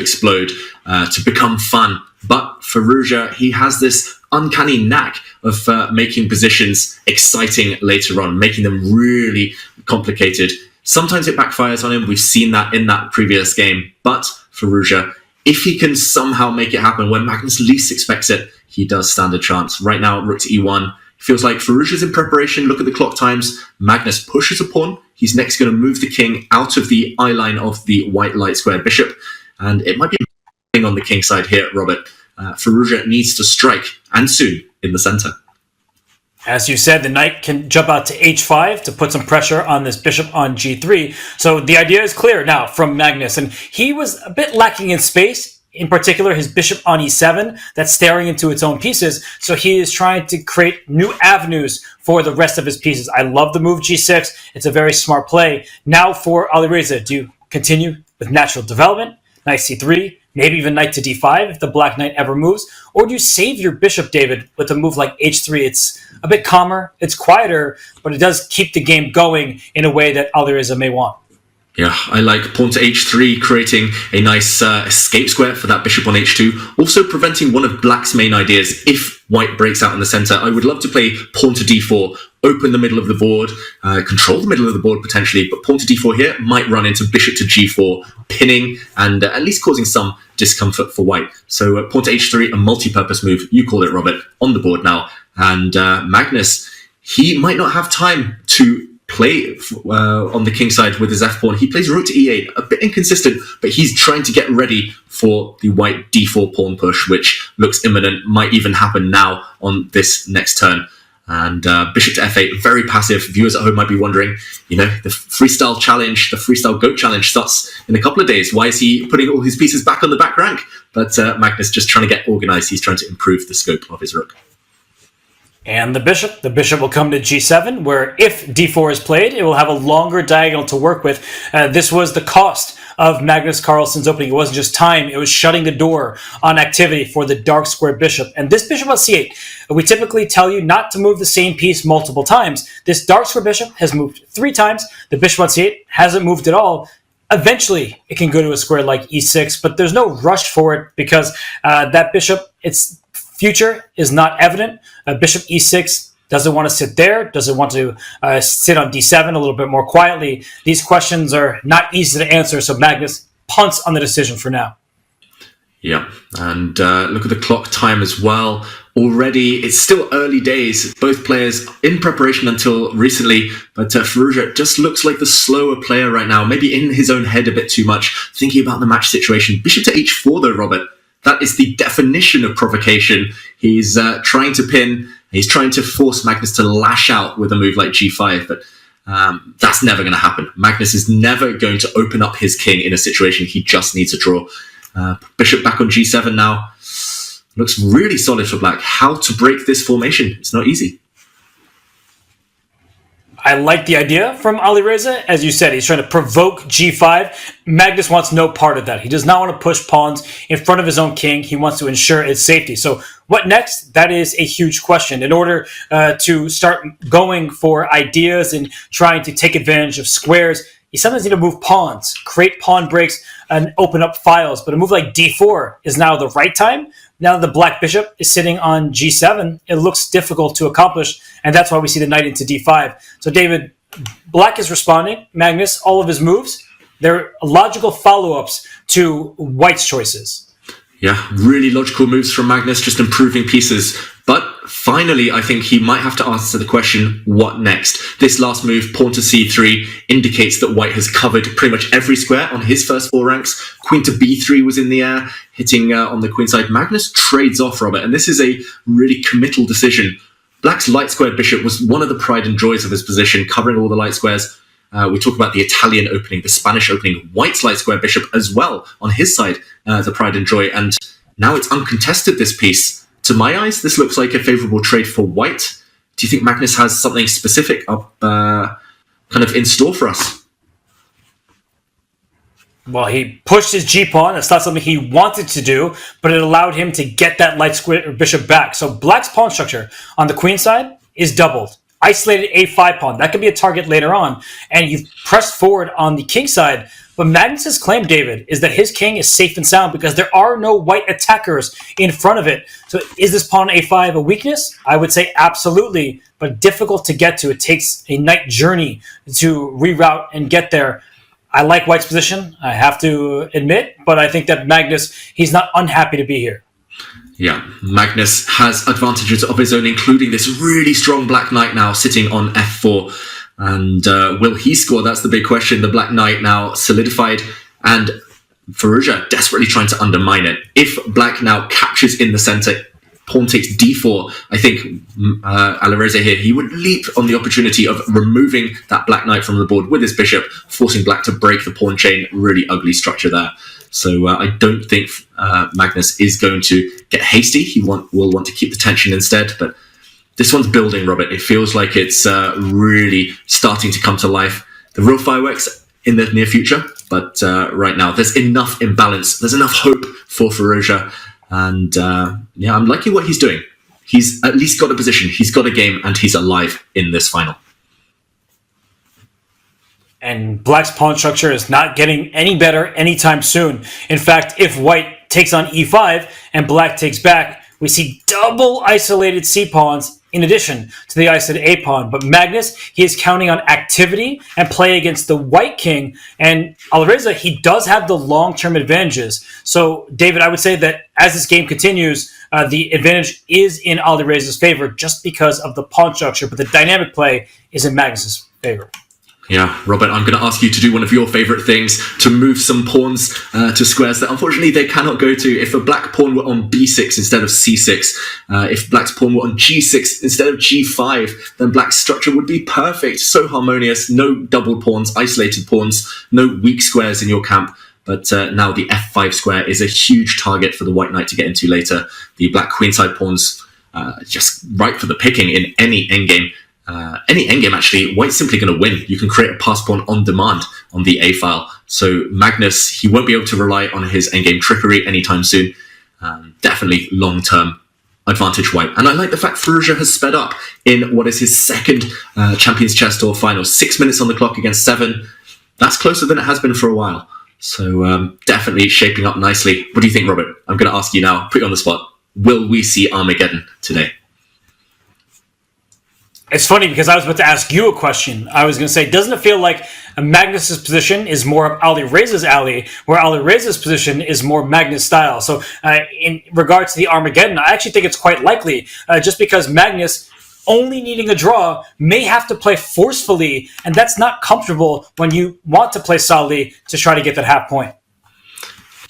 explode, to become fun. But Firouzja, he has this uncanny knack of making positions exciting later on, making them really complicated. Sometimes it backfires on him. We've seen that in that previous game. But Firouzja, if he can somehow make it happen when Magnus least expects it, he does stand a chance. Right now, rook to e1. Feels like Firouzja's in preparation. Look at the clock times. Magnus pushes a pawn. He's next going to move the king out of the eye line of the white light square bishop. And it might be on the king side here, Robert. Firouzja needs to strike, and soon, in the center. As you said, the knight can jump out to h5 to put some pressure on this bishop on g3. So the idea is clear now from Magnus. And he was a bit lacking in space. In particular, his bishop on e7, that's staring into its own pieces. So he is trying to create new avenues for the rest of his pieces. I love the move g6. It's a very smart play. Now for Alireza, do you continue with natural development? Knight c3, maybe even knight to d5 if the black knight ever moves? Or do you save your bishop, David, with a move like h3? It's a bit calmer, it's quieter, but it does keep the game going in a way that Alireza may want. Yeah, I like pawn to h3, creating a nice escape square for that bishop on h2. Also preventing one of black's main ideas if white breaks out in the center. I would love to play pawn to d4, open the middle of the board, control the middle of the board potentially, but pawn to d4 here might run into bishop to g4, pinning and at least causing some discomfort for white. So pawn to h3, a multi-purpose move, you called it, Robert, on the board now. And Magnus, he might not have time to play on the king side with his f-pawn. He plays rook to e8, a bit inconsistent, but he's trying to get ready for the white d4 pawn push, which looks imminent, might even happen now on this next turn. And bishop to f8, very passive. Viewers at home might be wondering, the freestyle challenge, the freestyle goat challenge starts in a couple of days. Why is he putting all his pieces back on the back rank? But Magnus just trying to get organized. He's trying to improve the scope of his rook. And the bishop will come to g7, where if d4 is played, it will have a longer diagonal to work with. This was the cost of Magnus Carlsen's opening. It wasn't just time, it was shutting the door on activity for the dark square bishop. And this bishop on c8, we typically tell you not to move the same piece multiple times. This dark square bishop has moved 3 times. The bishop on c8 hasn't moved at all. Eventually, it can go to a square like e6, but there's no rush for it because that bishop, its future is not evident. Bishop e6 doesn't want to sit there, doesn't want to sit on d7 a little bit more quietly. These questions are not easy to answer, so Magnus punts on the decision for now. Yeah, and look at the clock time as well. Already, it's still early days. Both players in preparation until recently, but Firouzja just looks like the slower player right now, maybe in his own head a bit too much, thinking about the match situation. Bishop to h4 though, Robert. That is the definition of provocation. He's trying to pin. He's trying to force Magnus to lash out with a move like g5, but that's never going to happen. Magnus is never going to open up his king in a situation he just needs a draw. Bishop back on g7 now. Looks really solid for black. How to break this formation? It's not easy. I like the idea from Alireza. As you said, he's trying to provoke g5. Magnus wants no part of that. He does not want to push pawns in front of his own king. He wants to ensure its safety. So what next? That is a huge question. In order to start going for ideas and trying to take advantage of squares, you sometimes need to move pawns, create pawn breaks, and open up files. But a move like d4 is now the right time. Now that the black bishop is sitting on g7, it looks difficult to accomplish, and that's why we see the knight into d5. So David, black is responding. Magnus, all of his moves, they're logical follow-ups to white's choices. Yeah, really logical moves from Magnus, just improving pieces. But finally, I think he might have to answer the question, what next? This last move, pawn to c3, indicates that white has covered pretty much every square on his first 4 ranks. Queen to b3 was in the air, hitting on the queen side. Magnus trades off, Robert, and this is a really committal decision. Black's light squared bishop was one of the pride and joys of his position, covering all the light squares. We talk about the Italian opening, the Spanish opening, white's light square bishop as well on his side, the pride and joy. And now it's uncontested, this piece. To my eyes, this looks like a favourable trade for white. Do you think Magnus has something specific up kind of in store for us? Well, he pushed his g-pawn. That's not something he wanted to do, but it allowed him to get that light square bishop back. So black's pawn structure on the queen side is doubled. Isolated a5 pawn. That could be a target later on. And you've pressed forward on the king side, But Magnus's claim, David, is that his king is safe and sound because there are no white attackers in front of it. So is this pawn on a5 a weakness? I would say absolutely, but difficult to get to. It takes a night journey to reroute and get there. I like White's position, I have to admit, but I think that Magnus, he's not unhappy to be here. Yeah, Magnus has advantages of his own, including this really strong Black Knight now sitting on f4. And will he score? That's the big question. The Black Knight now solidified, and Firouzja desperately trying to undermine it. If Black now captures in the center, pawn takes d4, I think Alireza here, he would leap on the opportunity of removing that Black Knight from the board with his bishop, forcing Black to break the pawn chain. Really ugly structure there. So I don't think Magnus is going to get hasty. He will want to keep the tension instead, but this one's building, Robert. It feels like it's really starting to come to life. The real fireworks in the near future, but right now there's enough imbalance. There's enough hope for Firouzja. And I'm liking what he's doing. He's at least got a position, he's got a game, and he's alive in this final. And Black's pawn structure is not getting any better anytime soon. In fact, if White takes on e5 and Black takes back, we see double isolated c-pawns in addition to the isolated a-pawn. But Magnus, he is counting on activity and play against the White king. And Alireza, he does have the long-term advantages. So, David, I would say that as this game continues, the advantage is in Alireza's favor just because of the pawn structure. But the dynamic play is in Magnus's favor. Yeah, Robert, I'm going to ask you to do one of your favourite things, to move some pawns to squares that unfortunately they cannot go to. If a black pawn were on b6 instead of c6, if black's pawn were on g6 instead of g5, then black's structure would be perfect, so harmonious, no double pawns, isolated pawns, no weak squares in your camp. But now the f5 square is a huge target for the white knight to get into later. The black queenside pawns just ripe for the picking in any endgame. Any endgame, actually, white's simply going to win. You can create a pass pawn on demand on the A file. So Magnus, he won't be able to rely on his endgame trickery anytime soon. Definitely long-term advantage white. And I like the fact Firouzja has sped up in what is his second Champions Chess Tour final. 6 minutes on the clock against 7. That's closer than it has been for a while. So definitely shaping up nicely. What do you think, Robert? I'm going to ask you now, put you on the spot. Will we see Armageddon today? It's funny because I was about to ask you a question. I was going to say, doesn't it feel like Magnus's position is more up Alireza's alley, where Alireza's position is more Magnus style? So in regards to the Armageddon, I actually think it's quite likely, just because Magnus, only needing a draw, may have to play forcefully, and that's not comfortable when you want to play solidly to try to get that half point.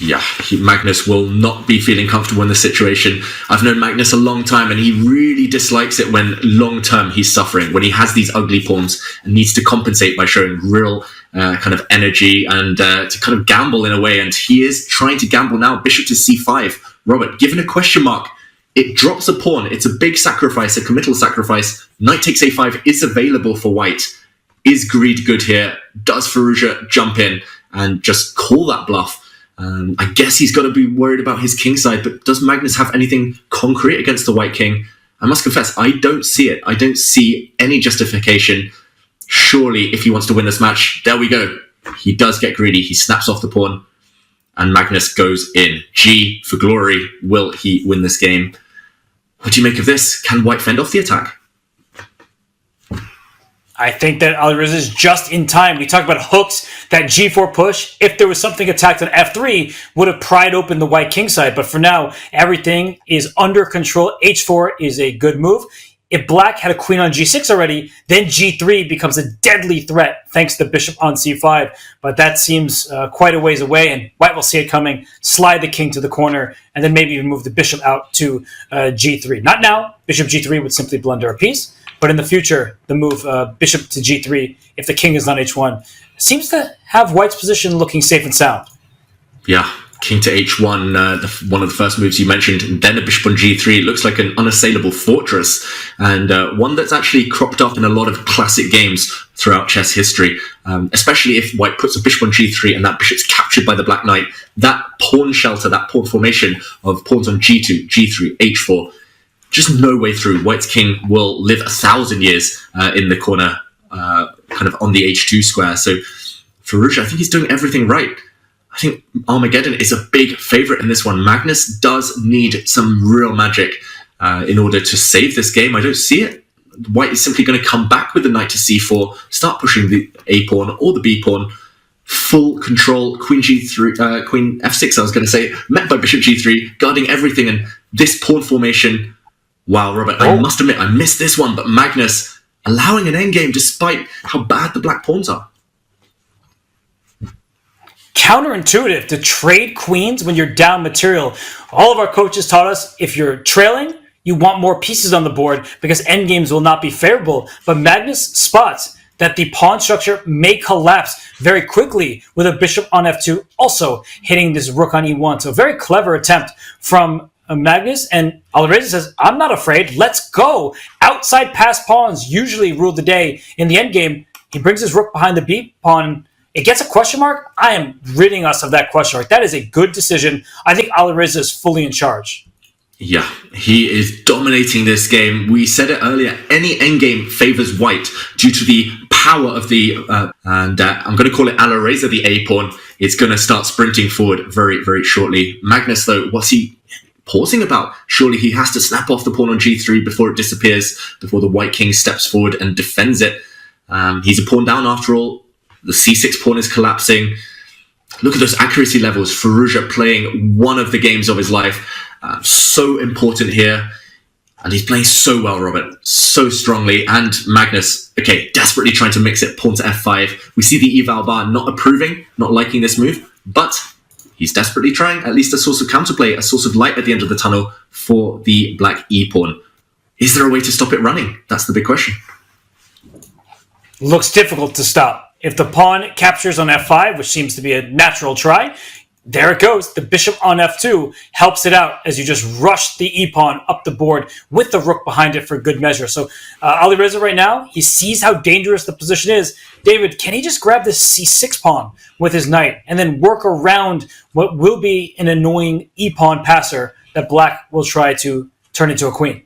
Yeah, Magnus will not be feeling comfortable in the situation. I've known Magnus a long time, and he really dislikes it when long-term he's suffering, when he has these ugly pawns and needs to compensate by showing real kind of energy and to kind of gamble in a way. And he is trying to gamble now. Bishop to c5. Robert, given a question mark, it drops a pawn. It's a big sacrifice, a committal sacrifice. Knight takes a5 is available for white. Is greed good here? Does Firouzja jump in and just call that bluff? I guess he's got to be worried about his king side, but does Magnus have anything concrete against the white king? I must confess, I don't see it. I don't see any justification. Surely, if he wants to win this match, there we go. He does get greedy. He snaps off the pawn, and Magnus goes in. G for glory. Will he win this game? What do you make of this? Can white fend off the attack? I think that Alireza is just in time. We talked about hooks, that g4 push. If there was something attacked on f3, would have pried open the white king side. But for now, everything is under control. h4 is a good move. If black had a queen on g6 already, then g3 becomes a deadly threat thanks to bishop on c5. But that seems quite a ways away, and white will see it coming, slide the king to the corner, and then maybe even move the bishop out to g3. Not now. Bishop g3 would simply blunder a piece. But in the future, the move bishop to g3, if the king is on h1, seems to have white's position looking safe and sound. Yeah, king to h1, one of the first moves you mentioned, and then a bishop on g3. It looks like an unassailable fortress, and one that's actually cropped up in a lot of classic games throughout chess history, especially if white puts a bishop on g3 and that bishop's captured by the black knight. That pawn shelter, that pawn formation of pawns on g2, g3, h4, just no way through. White's king will live 1,000 years in the corner, kind of on the h2 square. So Firouzja, I think he's doing everything right. I think Armageddon is a big favourite in this one. Magnus does need some real magic in order to save this game. I don't see it. White is simply going to come back with the knight to c4, start pushing the a pawn or the b pawn, full control, queen g3, queen f6, I was going to say, met by bishop g3, guarding everything, and this pawn formation. Wow, Robert, I must admit, I missed this one, but Magnus allowing an endgame despite how bad the black pawns are. Counterintuitive to trade queens when you're down material. All of our coaches taught us if you're trailing, you want more pieces on the board because endgames will not be favorable. But Magnus spots that the pawn structure may collapse very quickly with a bishop on f2, also hitting this rook on e1. So a very clever attempt from Magnus, and Alireza says, I'm not afraid, let's go. Outside pass pawns usually rule the day in the endgame. He brings his rook behind the b pawn. It gets a question mark. I am ridding us of that question mark. That is a good decision. I think Alireza is fully in charge. Yeah, he is dominating this game. We said it earlier, any endgame favors white due to the power of the, I'm going to call it Alireza, the a-pawn. It's going to start sprinting forward very, very shortly. Magnus, though, what's he pausing about? Surely he has to snap off the pawn on g3 before it disappears, before the white king steps forward and defends it. He's a pawn down after all. The c6 pawn is collapsing. Look at those accuracy levels. Firouzja playing one of the games of his life. So important here. And he's playing so well, Robert. So strongly. And Magnus, okay, desperately trying to mix it. Pawn to f5. We see the eval bar not approving, not liking this move. But he's desperately trying. At least a source of counterplay, a source of light at the end of the tunnel for the black e-pawn. Is there a way to stop it running? That's the big question. Looks difficult to stop. If the pawn captures on f5, which seems to be a natural try, there it goes. The bishop on f2 helps it out as you just rush the e-pawn up the board with the rook behind it for good measure. So Alireza right now, he sees how dangerous the position is. David, can he just grab this c6 pawn with his knight and then work around what will be an annoying e-pawn passer that black will try to turn into a queen?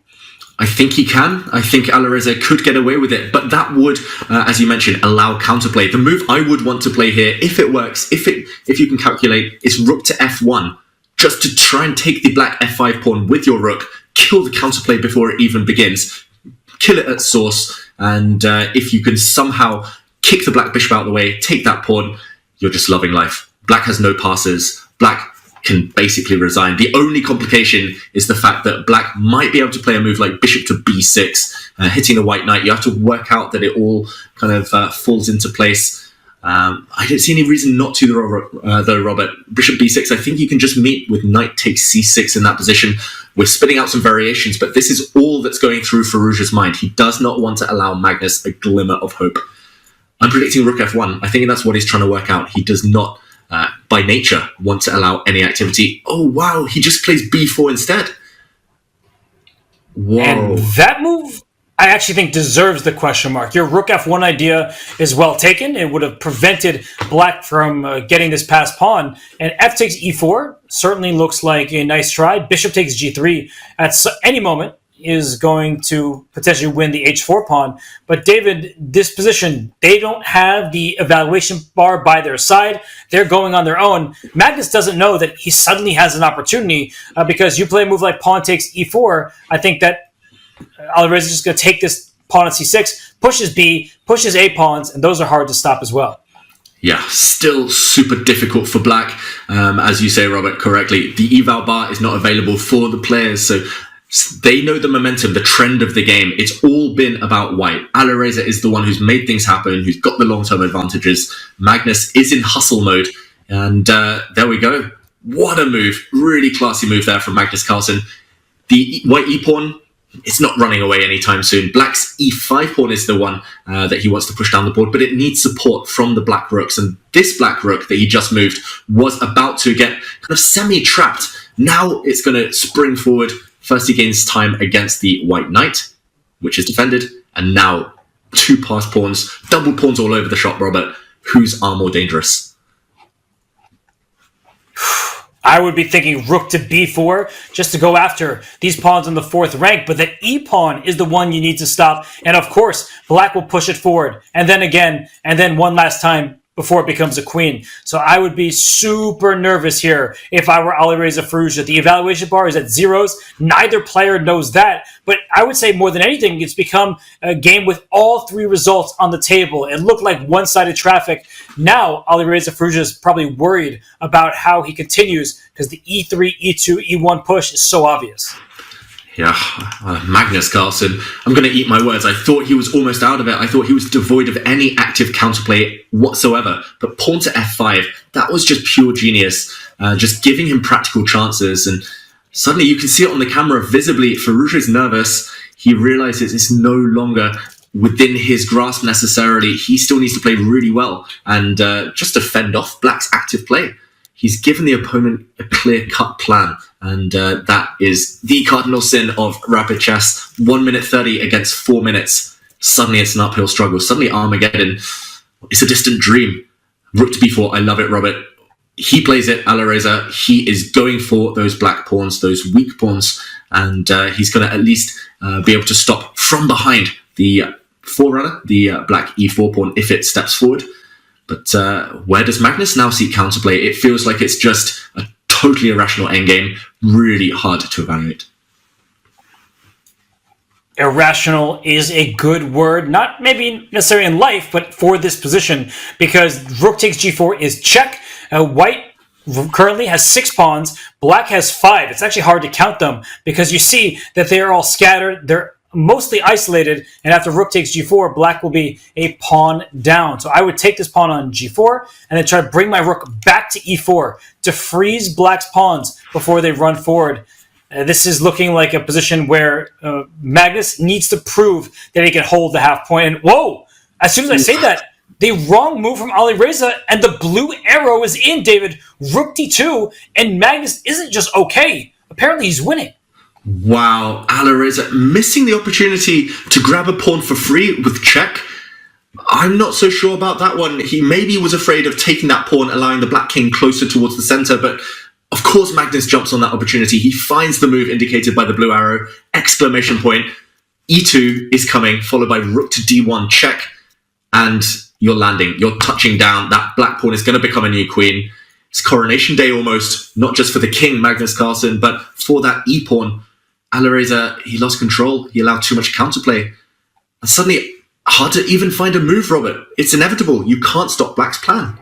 I think he can. I think Alireza could get away with it, but that would, as you mentioned, allow counterplay. The move I would want to play here, if it works, if you can calculate, is rook to f1, just to try and take the black f5 pawn with your rook, kill the counterplay before it even begins, kill it at source, and if you can somehow kick the black bishop out of the way, take that pawn, you're just loving life. Black has no passes. Black can basically resign. The only complication is the fact that black might be able to play a move like bishop to b6, hitting the white knight. You have to work out that it all kind of falls into place. I don't see any reason not to, though, Robert. Bishop b6, I think you can just meet with knight takes c6 in that position. We're spinning out some variations, but this is all that's going through Firouzja's mind. He does not want to allow Magnus a glimmer of hope. I'm predicting rook f1. I think that's what he's trying to work out. He does not by nature want to allow any activity. Oh wow, he just plays b4 instead. Whoa. And that move, I actually think, deserves the question mark. Your rook f1 idea is well taken. It would have prevented black from getting this passed pawn. And f takes e4 certainly looks like a nice try. Bishop takes g3 at any moment is going to potentially win the h4 pawn. But David, this position, they don't have the evaluation bar by their side. They're going on their own. Magnus doesn't know that he suddenly has an opportunity because you play a move like pawn takes e4. I think that Alireza is just going to take this pawn on c6, pushes b, pushes a pawns, and those are hard to stop as well. Yeah, still super difficult for black. As you say, Robert, correctly, the eval bar is not available for the players, so they know the momentum, the trend of the game. It's all been about white. Alireza is the one who's made things happen, who's got the long-term advantages. Magnus is in hustle mode. And there we go. What a move. Really classy move there from Magnus Carlsen. The white e-pawn, it's not running away anytime soon. Black's e5 pawn is the one that he wants to push down the board, but it needs support from the black rooks. And this black rook that he just moved was about to get kind of semi-trapped. Now it's going to spring forward. First, he gains time against the white knight, which is defended. And now, two passed pawns, double pawns all over the shop, Robert. Whose are more dangerous? I would be thinking rook to b4 just to go after these pawns in the fourth rank. But the e-pawn is the one you need to stop. And of course, black will push it forward. And then again, and then one last time, before it becomes a queen. So I would be super nervous here if I were Alireza Firouzja. The evaluation bar is at zeros. Neither player knows that. But I would say more than anything, it's become a game with all three results on the table. It looked like one-sided traffic. Now Alireza Firouzja is probably worried about how he continues because the E3, E2, E1 push is so obvious. Yeah, Magnus Carlsen. I'm going to eat my words. I thought he was almost out of it. I thought he was devoid of any active counterplay whatsoever. But pawn to f5, that was just pure genius. Just giving him practical chances. And suddenly you can see it on the camera visibly. Firouzja is nervous. He realizes it's no longer within his grasp necessarily. He still needs to play really well and just to fend off Black's active play. He's given the opponent a clear-cut plan, and that is the cardinal sin of rapid chess. 1 minute 30 against 4 minutes. Suddenly it's an uphill struggle. Suddenly Armageddon is a distant dream. Rook to b4, I love it, Robert. He plays it, Alireza. He is going for those black pawns, those weak pawns, and he's going to at least be able to stop from behind the forerunner, the black e4 pawn, if it steps forward. But where does Magnus now see counterplay? It feels like it's just a totally irrational endgame, really hard to evaluate. Irrational is a good word, not maybe necessarily in life, but for this position, because rook takes g4 is check. White currently has 6 pawns, black has 5. It's actually hard to count them because you see that they are all scattered. They're mostly isolated, and after rook takes g4, black will be a pawn down. So I would take this pawn on g4 and then try to bring my rook back to e4 to freeze black's pawns before they run forward. This is looking like a position where Magnus needs to prove that he can hold the half point. And whoa! As soon as I say that, the wrong move from Alireza, and the blue arrow is in, David. Rook d2, and Magnus isn't just okay. Apparently he's winning. Wow, Alireza missing the opportunity to grab a pawn for free with check. I'm not so sure about that one. He maybe was afraid of taking that pawn, allowing the black king closer towards the center, but of course Magnus jumps on that opportunity. He finds the move indicated by the blue arrow, exclamation point. E2 is coming, followed by rook to d1 check, and you're landing, you're touching down. That black pawn is going to become a new queen. It's coronation day almost, not just for the king, Magnus Carlsen, but for that e-pawn. Alireza, he lost control. He allowed too much counterplay. And suddenly, hard to even find a move, Robert. It's inevitable. You can't stop Black's plan.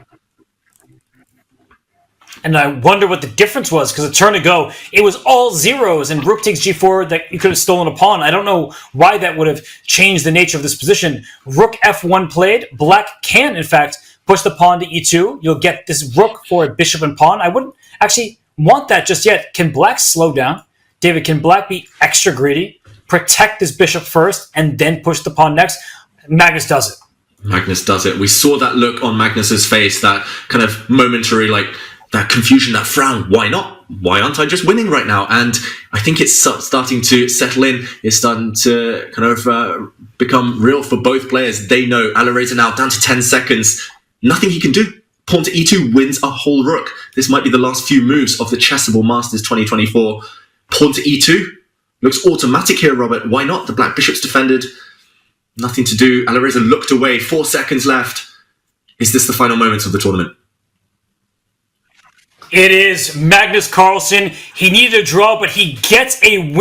And I wonder what the difference was, because a turn ago, it was all zeros, and rook takes g4 that you could have stolen a pawn. I don't know why that would have changed the nature of this position. Rook f1 played. Black can, in fact, push the pawn to e2. You'll get this rook for a bishop and pawn. I wouldn't actually want that just yet. Can Black slow down? David, can Black be extra greedy, protect this bishop first, and then push the pawn next? Magnus does it. Magnus does it. We saw that look on Magnus's face, that kind of momentary, like, that confusion, that frown. Why not? Why aren't I just winning right now? And I think it's starting to settle in. It's starting to kind of become real for both players. They know Alireza now down to 10 seconds. Nothing he can do. Pawn to e2 wins a whole rook. This might be the last few moves of the Chessable Masters 2024. Pawn to e2 looks automatic here, Robert. Why not? The black bishop's defended. Nothing to do. Alireza looked away. 4 seconds left. Is this the final moments of the tournament? It is Magnus Carlsen. He needed a draw, but he gets a win.